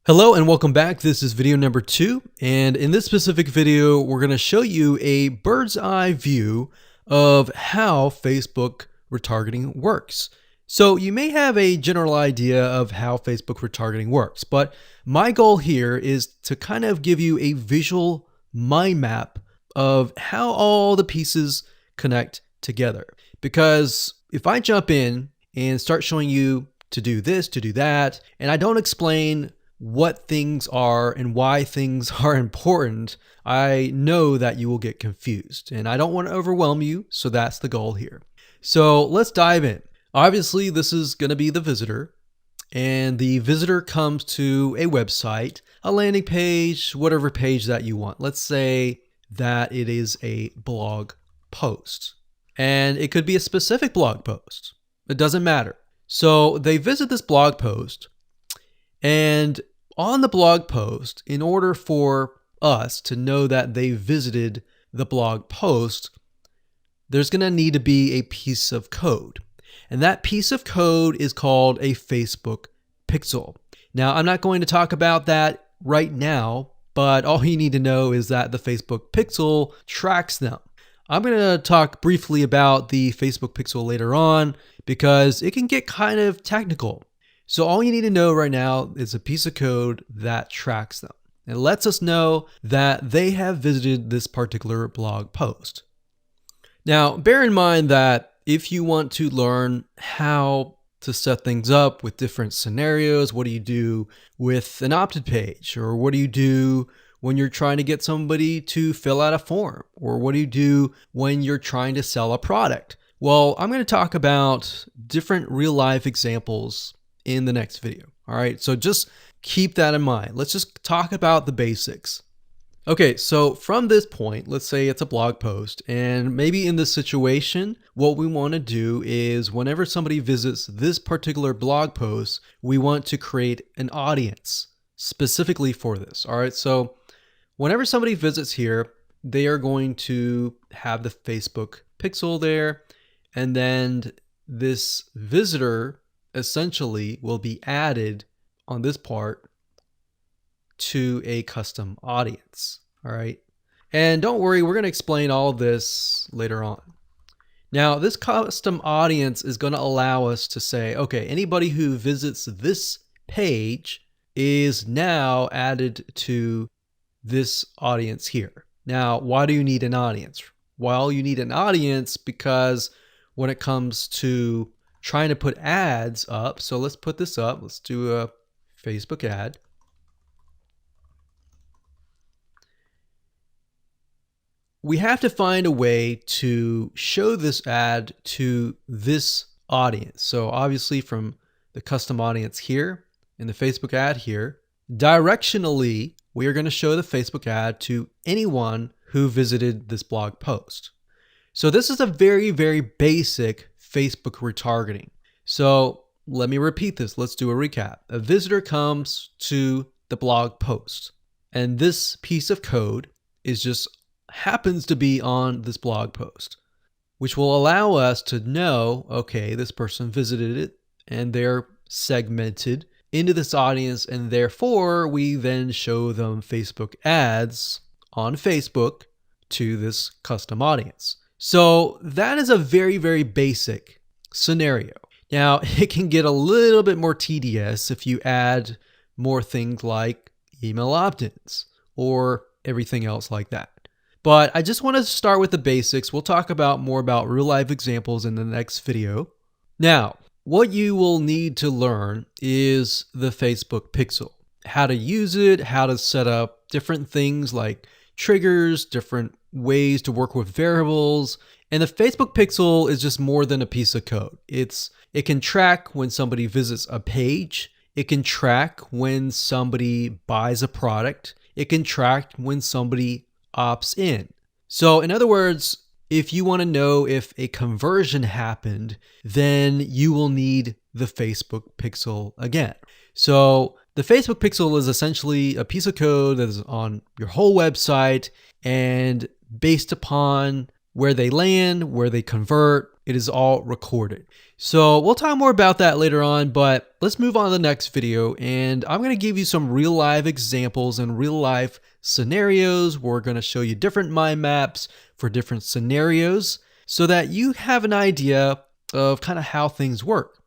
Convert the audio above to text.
Hello and welcome back. This is video number 2, and in this specific video we're going to show you a bird's eye view of how Facebook retargeting works. So you may have a general idea of how Facebook retargeting works, but my goal here is to kind of give you a visual mind map of how all the pieces connect together. Because if I jump in and start showing you to do this, to do that, and I don't explain what things are and why things are important, I know that you will get confused, and I don't want to overwhelm you, so that's the goal here. So let's dive in. Obviously, this is going to be the visitor, and the visitor comes to a website, a landing page, whatever page that you want. Let's say that it is a blog post, and it could be a specific blog post. It doesn't matter. So they visit this blog post, and on the blog post, in order for us to know that they visited the blog post, there's going to need to be a piece of code. And that piece of code is called a Facebook pixel. Now, I'm not going to talk about that right now, but all you need to know is that the Facebook pixel tracks them. I'm going to talk briefly about the Facebook pixel later on because it can get kind of technical. So all you need to know right now is a piece of code that tracks them. It lets us know that they have visited this particular blog post. Now, bear in mind that if you want to learn how to set things up with different scenarios, what do you do with an opt-in page? Or what do you do when you're trying to get somebody to fill out a form? Or what do you do when you're trying to sell a product? Well, I'm going to talk about different real-life examples in the next video. All right, so just keep that in mind. Let's just talk about the basics. Okay, so from this point, let's say it's a blog post, and maybe in this situation, what we want to do is whenever somebody visits this particular blog post, we want to create an audience specifically for this. All right, so whenever somebody visits here, they are going to have the Facebook pixel there, and then this visitor essentially will be added on this part to a custom audience. All right. And don't worry, we're going to explain all of this later on. Now, this custom audience is going to allow us to say, okay, anybody who visits this page is now added to this audience here. Now, why do you need an audience? Well, you need an audience because when it comes to trying to put ads up. So let's put this up. Let's do a Facebook ad. We have to find a way to show this ad to this audience. So obviously from the custom audience here in the Facebook ad here, directionally, we are going to show the Facebook ad to anyone who visited this blog post. So this is a very, very basic Facebook retargeting. So let me repeat this. Let's do a recap. A visitor comes to the blog post, and this piece of code is just happens to be on this blog post, which will allow us to know, okay, this person visited it and they're segmented into this audience, and therefore we then show them Facebook ads on Facebook to this custom audience. So that is a very, very basic scenario. Now, it can get a little bit more tedious if you add more things like email opt-ins or everything else like that. But I just want to start with the basics. We'll talk about more about real life examples in the next video. Now, what you will need to learn is the Facebook pixel, how to use it, how to set up different things like triggers, different ways to work with variables. And the Facebook pixel is just more than a piece of code. It can track when somebody visits a page. It can track when somebody buys a product. It can track when somebody opts in. So in other words, if you want to know if a conversion happened, then you will need the Facebook pixel again. So the Facebook pixel is essentially a piece of code that is on your whole website, and based upon where they land, where they convert. It is all recorded. So we'll talk more about that later on, but let's move on to the next video. And I'm going to give you some real life examples and real life scenarios. We're going to show you different mind maps for different scenarios so that you have an idea of kind of how things work.